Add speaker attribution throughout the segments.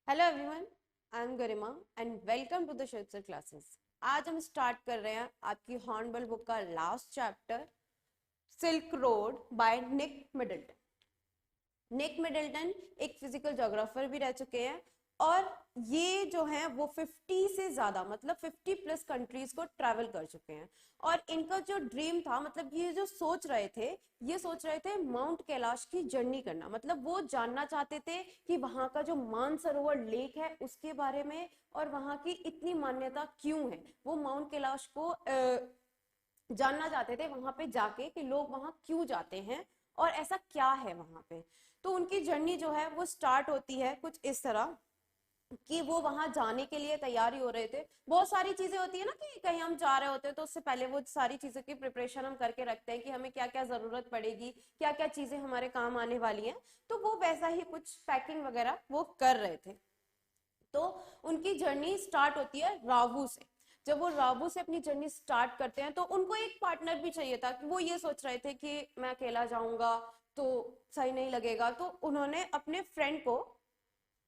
Speaker 1: Hello everyone, I am Garima and welcome to the Shilpsar classes. आज हम start कर रहे हैं आपकी हॉर्नबिल बुक का last chapter, silk road by Nick Middleton. Nick Middleton एक फिजिकल जोग्राफर भी रह चुके हैं और ये जो है वो 50 से ज्यादा मतलब 50 प्लस कंट्रीज को ट्रैवल कर चुके हैं। और इनका जो ड्रीम था, मतलब ये जो सोच रहे थे माउंट कैलाश की जर्नी करना। मतलब वो जानना चाहते थे कि वहां का जो मानसरोवर लेक है उसके बारे में और वहां की इतनी मान्यता क्यों है। वो माउंट कैलाश को जानना चाहते थे वहां पे जाके कि लोग वहां क्यों जाते हैं और ऐसा क्या है वहां पे। तो उनकी जर्नी जो है वो स्टार्ट होती है कुछ इस तरह कि वो वहां जाने के लिए तैयारी हो रहे थे। बहुत सारी चीजें होती है ना कि कहीं हम जा रहे होते हैं तो उससे पहले वो सारी चीजों की प्रिपरेशन हम करके रखते हैं कि हमें क्या क्या जरूरत पड़ेगी, क्या क्या चीजें हमारे काम आने वाली हैं। तो वो वैसा ही कुछ पैकिंग वगैरह वो कर रहे थे। तो उनकी जर्नी स्टार्ट होती है रावू से। जब वो रावू से अपनी जर्नी स्टार्ट करते हैं तो उनको एक पार्टनर भी चाहिए था कि वो ये सोच रहे थे कि मैं अकेला जाऊंगा तो सही नहीं लगेगा। तो उन्होंने अपने फ्रेंड को,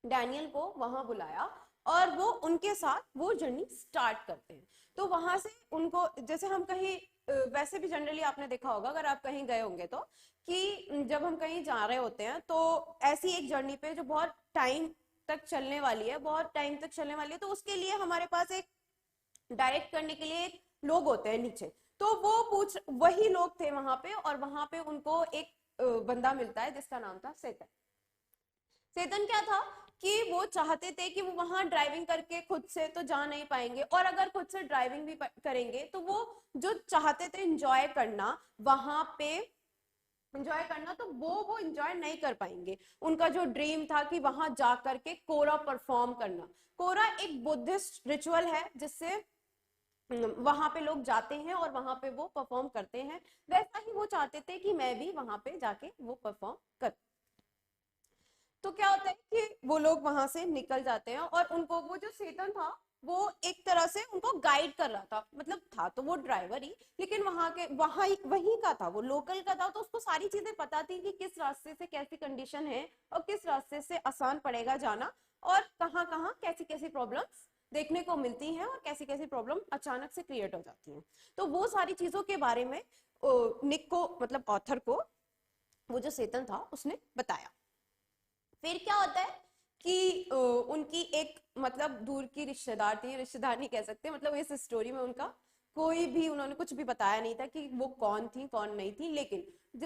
Speaker 1: डैनियल को वहां बुलाया और वो उनके साथ वो जर्नी स्टार्ट करते हैं। तो वहां से उनको, जैसे हम कहीं वैसे भी जनरली आपने देखा होगा अगर आप कहीं गए होंगे तो, कि जब हम कहीं जा रहे होते हैं तो ऐसी एक जर्नी पे जो बहुत टाइम तक चलने वाली है, बहुत टाइम तक चलने वाली है, तो उसके लिए हमारे पास एक डायरेक्ट करने के लिए एक लोग होते हैं नीचे। तो वो वही लोग थे वहां पे और वहां पे उनको एक बंदा मिलता है जिसका नाम था सेतन। सेतन क्या था कि वो चाहते थे कि वो वहां ड्राइविंग करके खुद से तो जा नहीं पाएंगे और अगर खुद से ड्राइविंग भी करेंगे तो वो जो चाहते थे एंजॉय करना वहां पे, एंजॉय करना तो वो एंजॉय नहीं कर पाएंगे। उनका जो ड्रीम था कि वहां जा करके कोरा परफॉर्म करना। कोरा एक बुद्धिस्ट रिचुअल है जिससे वहां पे लोग जाते हैं और वहां पे वो परफॉर्म करते हैं। वैसा ही वो चाहते थे कि मैं भी वहां पे जाके वो परफॉर्म कर। तो क्या होता है कि वो लोग वहां से निकल जाते हैं और उनको वो जो सेतन था वो एक तरह से उनको गाइड कर रहा था। मतलब था तो वो ड्राइवर ही, लेकिन वहीं का था, वो लोकल का था, तो उसको सारी चीजें पता थी कि किस रास्ते से कैसी कंडीशन है और किस रास्ते से आसान पड़ेगा जाना और कहाँ कहाँ कैसी कैसी प्रॉब्लम्स देखने को मिलती हैं और कैसी कैसी प्रॉब्लम अचानक से क्रिएट हो जाती हैं। तो वो सारी चीजों के बारे में निक को, मतलब ऑथर को, वो जो सेतन था उसने बताया। फिर क्या होता है कि उनकी एक, मतलब दूर की रिश्तेदार थी, रिश्तेदार नहीं कह सकते, मतलब इस स्टोरी में उनका कोई भी, उन्होंने कुछ भी बताया नहीं था कि वो कौन थी कौन नहीं थी।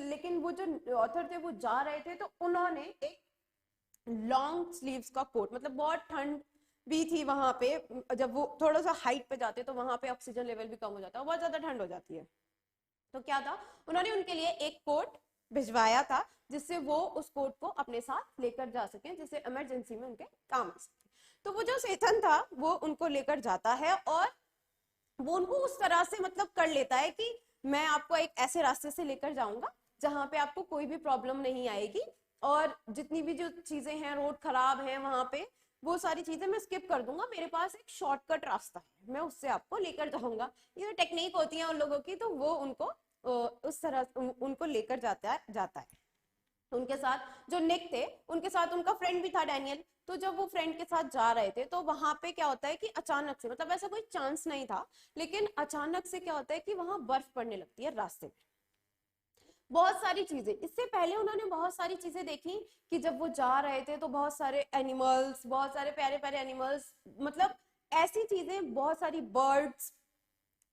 Speaker 1: लेकिन वो जो ऑथर थे वो जा रहे थे तो उन्होंने एक लॉन्ग स्लीव्स का कोट, मतलब बहुत ठंड भी थी वहां पे। जब वो थोड़ा सा हाइट पे जाते तो वहां पे ऑक्सीजन लेवल भी कम हो जाता है, बहुत ज्यादा ठंड हो जाती है। तो क्या था, उन्होंने उनके लिए एक कोट भिजवाया था जिससे वो उस कोट को अपने साथ लेकर जा सके, जिससे इमरजेंसी में उनके काम आ सके। तो वो जो सेथन था वो उनको लेकर जाता है और वो उनको उस तरह से मतलब कर लेता है कि मैं आपको एक ऐसे रास्ते से लेकर जाऊंगा जहां पे आपको कोई भी प्रॉब्लम नहीं आएगी और जितनी भी जो चीजें हैं, रोड खराब है वहां पे, वो सारी चीजें मैं स्किप कर दूंगा। मेरे पास एक शॉर्टकट रास्ता है, मैं उससे आपको लेकर जाऊंगा। ये जो टेक्निक होती है उन लोगों की, तो वो उनको उस तरह उनको लेकर जाता है। उनके साथ जो निक थे उनके साथ उनका फ्रेंड भी था डैनियल। तो जब वो फ्रेंड के साथ जा रहे थे तो वहां पे क्या होता है कि अचानक से, मतलब ऐसा कोई चांस नहीं था, लेकिन अचानक से क्या होता है कि वहां बर्फ पड़ने लगती है रास्ते में। बहुत सारी चीजें, इससे पहले उन्होंने बहुत सारी चीजें देखी कि जब वो जा रहे थे तो बहुत सारे एनिमल्स, बहुत सारे प्यारे प्यारे एनिमल्स, मतलब ऐसी चीजें, बहुत सारी बर्ड्स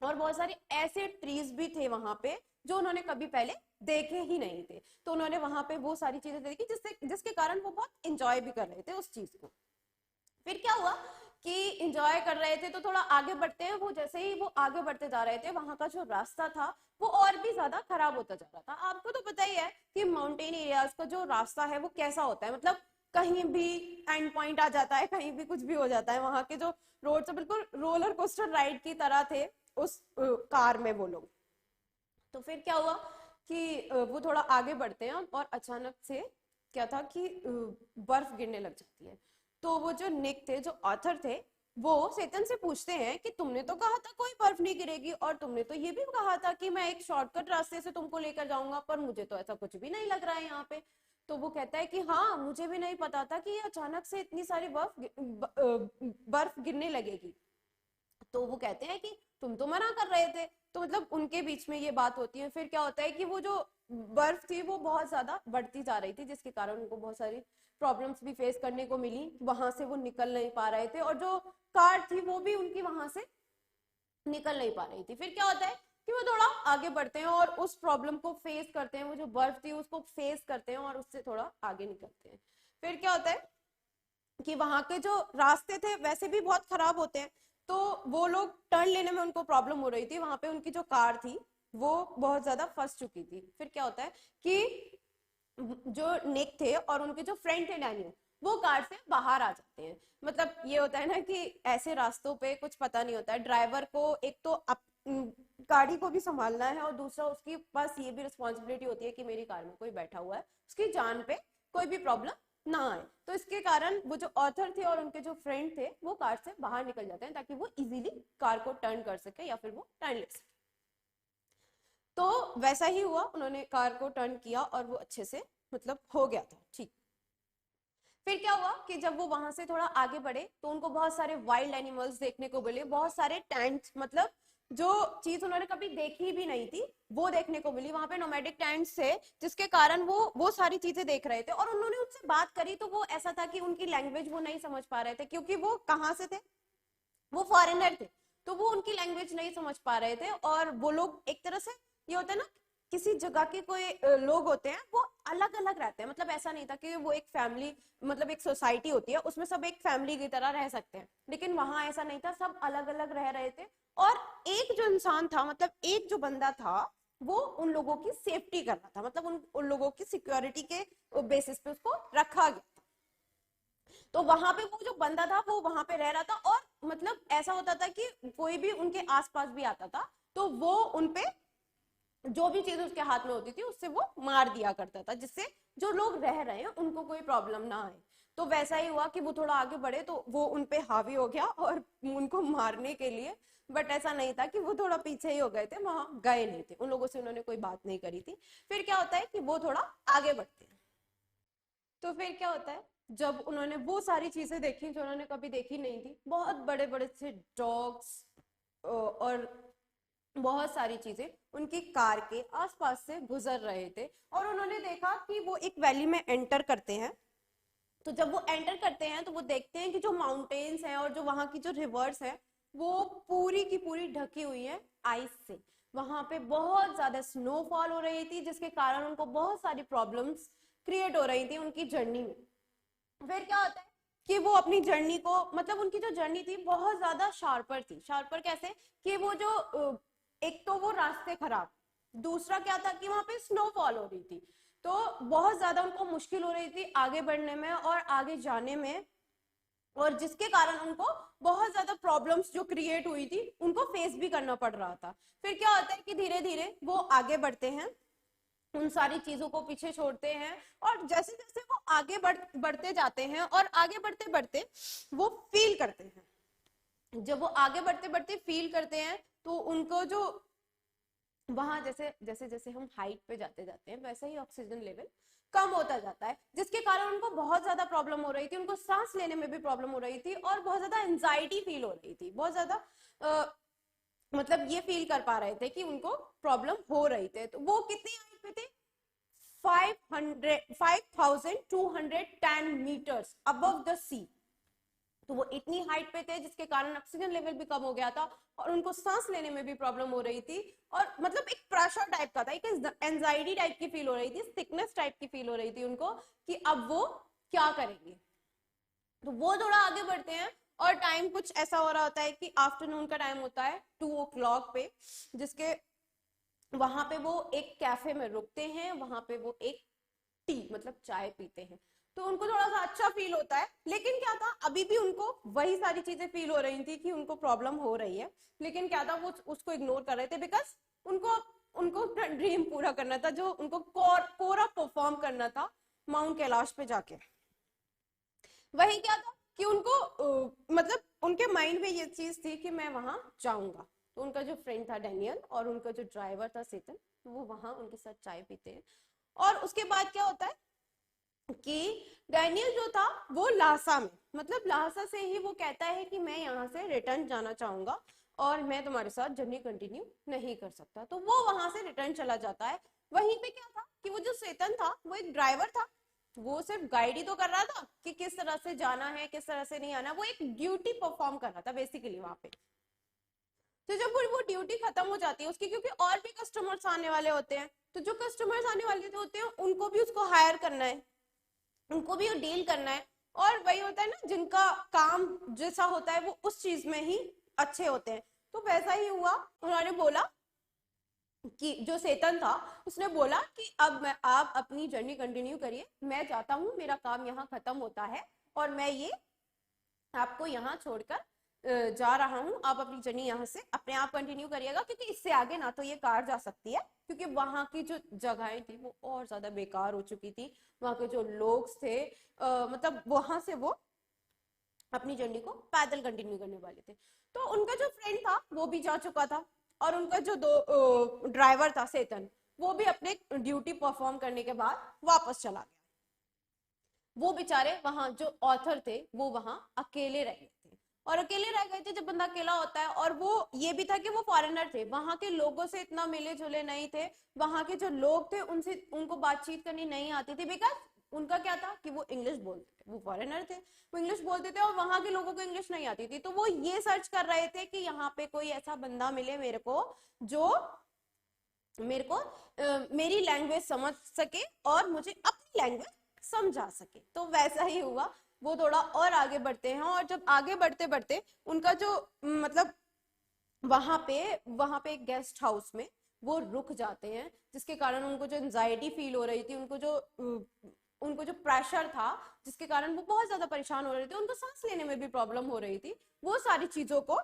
Speaker 1: और बहुत सारे ऐसे ट्रीज भी थे वहां पे जो उन्होंने कभी पहले देखे ही नहीं थे। तो उन्होंने वहां पे वो सारी चीजें देखी जिसके कारण वो बहुत इंजॉय भी कर रहे थे उस चीज को। फिर क्या हुआ कि एंजॉय कर रहे थे तो थोड़ा आगे बढ़ते हैं, वो जैसे ही वो आगे बढ़ते जा रहे थे वहां का जो रास्ता था वो और भी ज्यादा खराब होता जा रहा था। आपको तो पता ही है कि माउंटेन एरियाज का जो रास्ता है वो कैसा होता है, मतलब कहीं भी एंड पॉइंट आ जाता है, कहीं भी कुछ भी हो जाता है। वहां के जो रोड से बिल्कुल रोलर कोस्टर राइड की तरह थे उस कार में वो लोग। तो फिर क्या हुआ कि वो थोड़ा आगे बढ़ते हैं और अचानक से क्या था कि बर्फ गिरने लग जाती है। तो वो जो निक थे, जो ऑथर थे, वो सेतन से पूछते हैं कि तुमने तो कहा था कोई बर्फ नहीं गिरेगी और तुमने तो ये भी कहा था कि मैं एक शॉर्टकट रास्ते से तुमको लेकर जाऊंगा, पर मुझे तो ऐसा कुछ भी नहीं लग रहा है यहाँ पे। तो वो कहता है कि हाँ मुझे भी नहीं पता था कि ये अचानक से इतनी सारी बर्फ गिरने लगेगी। तो वो कहते हैं कि तुम तो मना कर रहे थे। तो मतलब उनके बीच में ये बात होती है। फिर क्या होता है कि वो जो बर्फ थी वो बहुत ज्यादा बढ़ती जा रही थी, जिसके कारण उनको बहुत सारी प्रॉब्लम्स भी फेस करने को मिली, वहां से वो निकल नहीं पा रहे थे, और जो कार थी वो भी उनकी वहां से निकल नहीं पा रही थी। फिर क्या होता है कि वो थोड़ा आगे बढ़ते हैं और उस प्रॉब्लम को फेस करते हैं, वो जो बर्फ थी उसको फेस करते हैं और उससे थोड़ा आगे निकलते हैं। फिर क्या होता है कि वहां के जो रास्ते थे वैसे भी बहुत खराब होते हैं, तो वो लोग टर्न लेने में उनको प्रॉब्लम हो रही थी, वहां पे उनकी जो कार थी वो बहुत ज्यादा फंस चुकी थी। फिर क्या होता है कि जो निक थे और उनके जो फ्रेंड थे डैनियल, वो कार से बाहर आ जाते हैं। मतलब ये होता है ना कि ऐसे रास्तों पे कुछ पता नहीं होता है, ड्राइवर को एक तो गाड़ी को भी संभालना है और दूसरा उसके पास ये भी रिस्पॉन्सिबिलिटी होती है कि मेरी कार में कोई बैठा हुआ है, उसकी जान पे कोई भी प्रॉब्लम ना आए। तो इसके कारण वो जो ऑथर थे और उनके जो फ्रेंड थे वो कार से बाहर निकल जाते हैं ताकि वो इजीली कार को टर्न कर सके या फिर वो टर्न ले सके। तो वैसा ही हुआ, उन्होंने कार को टर्न किया और वो अच्छे से मतलब हो गया था ठीक। फिर क्या हुआ कि जब वो वहां से थोड़ा आगे बढ़े तो उनको बहुत सारे वाइल्ड एनिमल्स देखने को मिले, बहुत सारे टैंट्स, मतलब जो चीज उन्होंने कभी देखी भी नहीं थी वो देखने को मिली। वहां पे नोमैडिक टैंट्स थे, जिसके कारण वो सारी चीजें देख रहे थे, और उन्होंने उनसे बात करी तो वो ऐसा था कि उनकी लैंग्वेज वो नहीं समझ पा रहे थे, क्योंकि वो कहाँ से थे, वो फॉरेनर थे, तो वो उनकी लैंग्वेज नहीं समझ पा रहे थे। और वो लोग एक तरह से, ये होता है ना किसी जगह के कोई लोग होते हैं वो अलग अलग रहते हैं, मतलब ऐसा नहीं था कि वो एक फैमिली, मतलब एक सोसाइटी होती है उसमें सब एक फैमिली की तरह रह सकते हैं, लेकिन वहां ऐसा नहीं था, सब अलग अलग रह रहे थे। और एक जो इंसान था, मतलब एक जो बंदा था, वो उन लोगों की सेफ्टी कर रहा था, मतलब उन लोगों की सिक्योरिटी के बेसिस पे उसको रखा गया। तो वहां पे वो जो बंदा था वो वहां पे रह रहा था, और मतलब ऐसा होता था कि कोई भी उनके आसपास भी आता था तो वो उनपे जो भी चीज उसके हाथ में होती थी उससे वो मार दिया करता था, जिससे जो लोग रह रहे हैं उनको कोई प्रॉब्लम ना आए। तो वैसा ही हुआ कि वो थोड़ा आगे बढ़े तो वो उनपे हावी हो गया और उनको मारने के लिए, बट ऐसा नहीं था कि वो थोड़ा पीछे ही हो गए थे, वहां गए नहीं थे, उन लोगों से उन्होंने कोई बात नहीं करी थी। फिर क्या होता है कि वो थोड़ा आगे बढ़ते हैं। तो फिर क्या होता है, जब उन्होंने वो सारी चीजें देखी जो उन्होंने कभी देखी नहीं थी, बहुत बड़े बड़े से डॉग्स और बहुत सारी चीजें उनकी कार के आसपास से गुजर रहे थे, और उन्होंने देखा कि वो एक वैली में एंटर करते हैं। तो जब वो एंटर करते हैं तो वो देखते हैं कि जो माउंटेन्स हैं और जो वहां की जो रिवर्स है वो पूरी की पूरी ढकी हुई है आइस से। वहां पे बहुत ज्यादा स्नोफॉल हो रही थी, जिसके कारण उनको बहुत सारी प्रॉब्लम्स क्रिएट हो रही थी उनकी जर्नी में। फिर क्या होता है कि वो अपनी जर्नी को, मतलब उनकी जो जर्नी थी बहुत ज्यादा शार्पर थी। शार्पर कैसे कि वो जो एक तो वो रास्ते खराब, दूसरा क्या था कि वहां पे स्नोफॉल हो रही थी, तो बहुत ज्यादा उनको मुश्किल हो रही थी आगे बढ़ने में और आगे जाने में, और जिसके कारण उनको बहुत ज्यादा प्रॉब्लम्स जो क्रिएट हुई थी उनको फेस भी करना पड़ रहा था। फिर क्या होता है कि धीरे धीरे वो आगे बढ़ते हैं, उन सारी चीजों को पीछे छोड़ते हैं, और जैसे जैसे वो आगे बढ़ते जाते हैं और आगे बढ़ते बढ़ते वो फील करते हैं, जब वो आगे बढ़ते बढ़ते फील करते हैं तो उनको जो वहां जैसे जैसे जैसे हम हाइट पे जाते जाते हैं वैसे ही ऑक्सीजन लेवल कम होता जाता है, जिसके कारण उनको बहुत ज्यादा प्रॉब्लम हो रही थी, उनको सांस लेने में भी प्रॉब्लम हो रही थी और बहुत ज्यादा एंजाइटी फील हो रही थी, बहुत ज्यादा मतलब ये फील कर पा रहे थे कि उनको प्रॉब्लम हो रही थी। तो वो कितनी हाइट पे थे, 5210 मीटर्स अबव द सी। तो वो इतनी हाइट पे थे जिसके कारण ऑक्सीजन लेवल भी कम हो गया था और उनको सांस लेने में भी प्रॉब्लम हो रही थी, और मतलब एक प्रेशर टाइप का था, एक एंजाइटी टाइप की फील हो रही थी, सिकनेस टाइप की फील हो रही थी उनको कि अब वो क्या करेंगे। तो वो थोड़ा आगे बढ़ते हैं और टाइम कुछ ऐसा हो रहा होता है कि आफ्टरनून का टाइम होता है 2 o'clock पे, जिसके वहां पे वो एक कैफे में रुकते हैं, वहां पे वो एक टी मतलब चाय पीते हैं, तो उनको थोड़ा सा अच्छा फील होता है। लेकिन क्या था, अभी भी उनको वही सारी चीजें फील हो रही थी कि उनको प्रॉब्लम हो रही है, लेकिन क्या था वो उसको इग्नोर कर रहे थे, बिकॉज उनको उनको ड्रीम पूरा करना था, जो उनको कोरा परफॉर्म करना था माउंट कैलाश पे जाके। वही क्या था कि उनको मतलब उनके माइंड में ये चीज थी कि मैं वहां जाऊंगा। तो उनका जो फ्रेंड था डैनियल और उनका जो ड्राइवर था सेतन, वो वहां उनके साथ चाय पीते हैं, और उसके बाद क्या होता है कि डैनियल जो था वो लासा में, मतलब लासा से ही वो कहता है कि मैं यहाँ से रिटर्न जाना चाहूंगा और मैं तुम्हारे साथ जर्नी कंटिन्यू नहीं कर सकता, तो वो वहां से रिटर्न चला जाता है। वहीं पे क्या था कि वो जो चेतन था वो एक ड्राइवर था, वो सिर्फ गाइड ही तो कर रहा था कि किस तरह से जाना है किस तरह से नहीं आना, वो एक ड्यूटी परफॉर्म कर रहा था बेसिकली वहां पे। तो जब वो ड्यूटी खत्म हो जाती है उसकी, क्योंकि और भी कस्टमर्स आने वाले होते हैं, तो जो कस्टमर्स आने वाले होते हैं उनको भी उसको हायर करना है, उनको भी डील करना है। और वही होता है ना, जिनका काम जैसा होता है वो उस चीज में ही अच्छे होते हैं। तो वैसा ही हुआ, उन्होंने बोला कि जो चेतन था उसने बोला कि अब मैं आप अपनी जर्नी कंटिन्यू करिए, मैं जाता हूँ, मेरा काम यहाँ खत्म होता है और मैं ये आपको यहाँ छोड़कर जा रहा हूँ, आप अपनी जर्नी यहाँ से अपने आप कंटिन्यू करिएगा, क्योंकि इससे आगे ना तो ये कार जा सकती है, क्योंकि वहां की जो जगहें थी वो और ज्यादा बेकार हो चुकी थी, वहां के जो लोग थे मतलब वहां से वो अपनी जर्नी को पैदल कंटिन्यू करने वाले थे। तो उनका जो फ्रेंड था वो भी जा चुका था, और उनका जो दो ड्राइवर था चेतन, वो भी अपने ड्यूटी परफॉर्म करने के बाद वापस चला गया। वो बेचारे वहां जो ऑथर थे वो वहां अकेले रह गए थे, और अकेले रह गए थे, जब बंदा अकेला होता है, और वो ये भी था कि वो फॉरेनर थे, वहां के लोगों से इतना मिले जुले नहीं थे, वहां के जो लोग थे उनसे उनको बातचीत करनी नहीं आती थी, बिकॉज उनका क्या था कि वो इंग्लिश बोलते थे, वो फॉरेनर थे, वो इंग्लिश बोलते थे और वहां के लोगों को इंग्लिश नहीं आती थी। तो वो ये सर्च कर रहे थे कि यहाँ पे कोई ऐसा बंदा मिले मेरे को जो मेरे को मेरी लैंग्वेज समझ सके और मुझे अपनी लैंग्वेज समझा सके। तो वैसा ही हुआ, वो थोड़ा और आगे बढ़ते हैं, और जब आगे बढ़ते बढ़ते उनका जो मतलब वहां पे एक गेस्ट हाउस में वो रुक जाते हैं, जिसके कारण उनको जो एंजाइटी फील हो रही थी, उनको जो प्रेशर था, जिसके कारण वो बहुत ज्यादा परेशान हो रहे थे, उनको सांस लेने में भी प्रॉब्लम हो रही थी, वो सारी चीजों को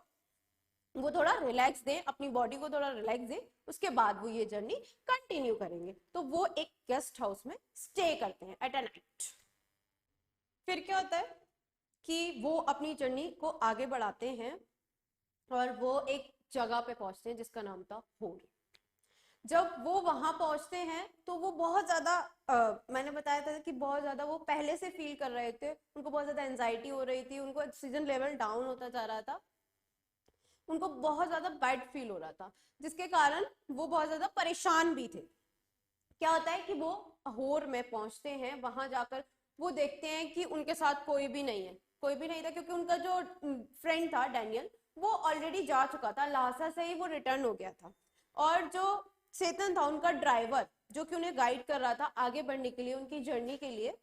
Speaker 1: वो थोड़ा रिलैक्स दें, अपनी बॉडी को थोड़ा रिलैक्स दें, उसके बाद वो ये जर्नी कंटिन्यू करेंगे। तो वो एक गेस्ट हाउस में स्टे करते हैं एट अ नाइट। फिर क्या होता है कि वो अपनी जर्नी को आगे बढ़ाते हैं और वो एक जगह पे पहुंचते हैं जिसका नाम था होर। जब वो वहां पहुंचते हैं तो वो बहुत ज्यादा मैंने बताया था कि बहुत ज्यादा वो पहले से फील कर रहे थे, उनको बहुत ज्यादा एंजाइटी हो रही थी, उनको ऑक्सीजन लेवल डाउन होता जा रहा था, उनको बहुत ज्यादा बैड फील हो रहा था, जिसके कारण वो बहुत ज्यादा परेशान भी थे। क्या होता है कि वो होर में पहुंचते हैं, वहां जाकर वो देखते हैं कि उनके साथ कोई भी नहीं है, कोई भी नहीं था, क्योंकि उनका जो फ्रेंड था डैनियल वो ऑलरेडी जा चुका था, लासा से ही वो रिटर्न हो गया था। और जो चेतन था उनका ड्राइवर, जो कि उन्हें गाइड कर रहा था आगे बढ़ने के लिए, उनकी जर्नी के लिए,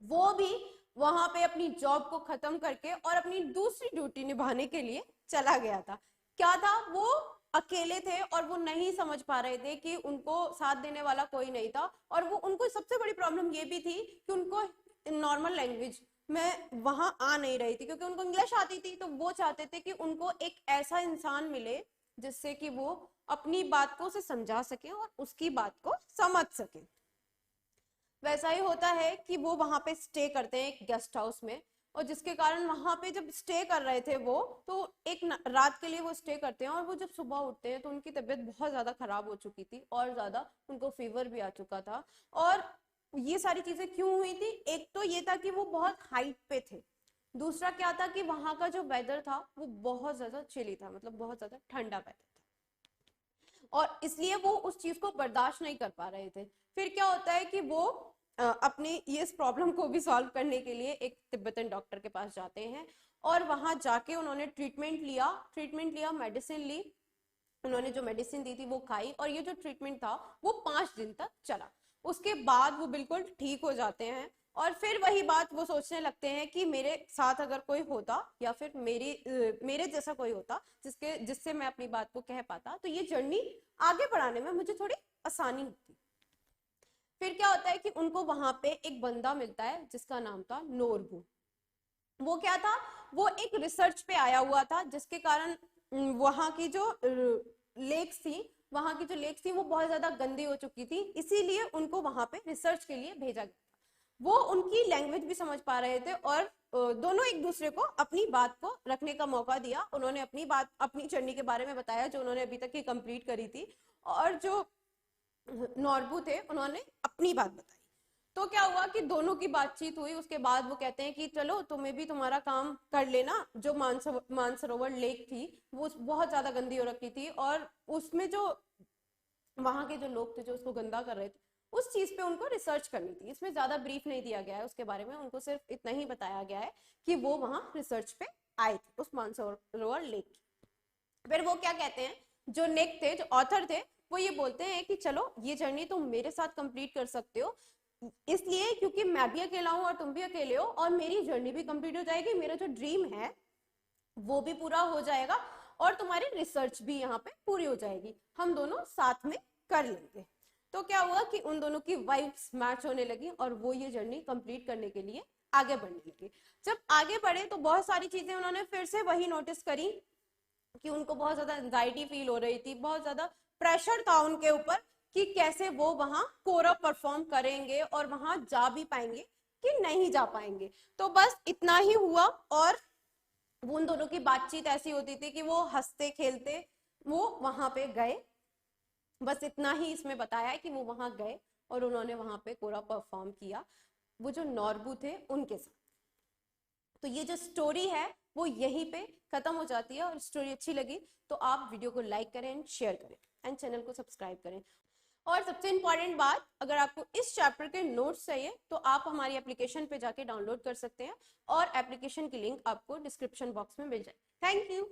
Speaker 1: वो भी वहां पे अपनी जॉब को खत्म करके और अपनी दूसरी ड्यूटी निभाने के लिए चला गया था। क्या था, वो अकेले थे और वो नहीं समझ पा रहे थे कि उनको साथ देने वाला कोई नहीं था, और वो उनको सबसे बड़ी प्रॉब्लम ये भी थी कि उनको नॉर्मल लैंग्वेज में वहां आ नहीं रही थी, क्योंकि उनको इंग्लिश आती थी, तो वो चाहते थे कि उनको एक ऐसा इंसान मिले जिससे कि वो अपनी बात को उसे समझा सके और उसकी बात को समझ सके। वैसा ही होता है कि वो वहां पे स्टे करते हैं एक गेस्ट हाउस में, और जिसके कारण वहां पे जब स्टे कर रहे थे वो, तो एक रात के लिए वो स्टे करते हैं, और वो जब सुबह उठते हैं तो उनकी तबीयत बहुत ज्यादा खराब हो चुकी थी, और ज्यादा उनको फीवर भी आ चुका था। और ये सारी चीजें क्यों हुई थी, एक तो ये था कि वो बहुत हाइट पे थे, दूसरा क्या था कि वहां का जो वेदर था वो बहुत ज्यादा चिली था, मतलब बहुत ज्यादा ठंडा वेदर था, और इसलिए वो उस चीज को बर्दाश्त नहीं कर पा रहे थे। फिर क्या होता है कि वो अपने ये इस प्रॉब्लम को भी सॉल्व करने के लिए एक तिब्बतन डॉक्टर के पास जाते हैं, और वहां जाके उन्होंने ट्रीटमेंट लिया, मेडिसिन ली, उन्होंने जो मेडिसिन दी थी वो खाई, और ये जो ट्रीटमेंट था वो 5 दिन तक चला। उसके बाद वो बिल्कुल ठीक हो जाते हैं, और फिर वही बात वो सोचने लगते हैं कि मेरे साथ अगर कोई होता, या फिर मेरे जैसा कोई होता जिससे मैं अपनी बात को कह पाता, तो ये जर्नी आगे बढ़ाने में मुझे थोड़ी आसानी होती। फिर क्या होता है कि उनको वहां पे एक बंदा मिलता है जिसका नाम था नोरबू। वो क्या था, वो एक रिसर्च पे आया हुआ था, जिसके कारण वहां की जो लेक्स थी वो बहुत ज्यादा गंदी हो चुकी थी, इसीलिए उनको वहां पे रिसर्च के लिए भेजा गया। वो उनकी लैंग्वेज भी समझ पा रहे थे, और दोनों एक दूसरे को अपनी बात को रखने का मौका दिया, उन्होंने अपनी जर्नी के बारे में बताया जो उन्होंने अभी तक की कंप्लीट करी थी, और जो नॉर्बू थे उन्होंने अपनी बात बताई। तो क्या हुआ कि दोनों की बातचीत हुई, उसके बाद वो कहते हैं कि चलो तुम्हें भी तुम्हारा काम कर लेना। जो मानसरोवर लेक थी वो बहुत ज्यादा गंदी हो रखी थी, और उसमें जो वहां के जो लोग थे जो उसको गंदा कर रहे थे, उस चीज पे उनको रिसर्च करनी थी। इसमें ज्यादा ब्रीफ नहीं दिया गया है उसके बारे में, उनको सिर्फ इतना ही बताया गया है कि वो वहां रिसर्च पे आए थे उस मानसरोवर लेक की। फिर वो क्या कहते हैं, जो निक थे, जो ऑथर थे, वो ये बोलते हैं कि चलो ये जर्नी तुम मेरे साथ कंप्लीट कर सकते हो, इसलिए क्योंकि मैं भी अकेला हूं और तुम भी अकेले हो, और मेरी जर्नी भी कंप्लीट हो जाएगी, मेरा जो ड्रीम है वो भी पूरा हो जाएगा, और तुम्हारी रिसर्च भी यहाँ पे पूरी हो जाएगी, हम दोनों साथ में कर लेंगे। तो क्या हुआ कि उन दोनों की वाइब्स मैच होने लगी और वो ये जर्नी कंप्लीट करने के लिए आगे बढ़ने लगी। जब आगे बढ़े तो बहुत सारी चीजें उन्होंने फिर से वही नोटिस करी कि उनको बहुत ज्यादा एंजाइटी फील हो रही थी, बहुत ज्यादा प्रेशर था उनके ऊपर कि कैसे वो वहां कोरा परफॉर्म करेंगे और वहां जा भी पाएंगे कि नहीं जा पाएंगे। तो बस इतना ही हुआ, और उन दोनों की बातचीत ऐसी होती थी कि वो हंसते खेलते वो वहां पे गए। बस इतना ही इसमें बताया है कि वो वहां गए और उन्होंने वहां पे कोरा परफॉर्म किया, वो जो नॉर्बू थे उनके साथ। तो ये जो स्टोरी है वो यहीं पे खत्म हो जाती है, और स्टोरी अच्छी लगी तो आप वीडियो को लाइक करें एंड शेयर करें एंड चैनल को सब्सक्राइब करें। और सबसे इंपॉर्टेंट बात, अगर आपको इस चैप्टर के नोट्स चाहिए तो आप हमारी एप्लीकेशन पे जाके डाउनलोड कर सकते हैं, और एप्लीकेशन की लिंक आपको डिस्क्रिप्शन बॉक्स में मिल जाए। Thank you.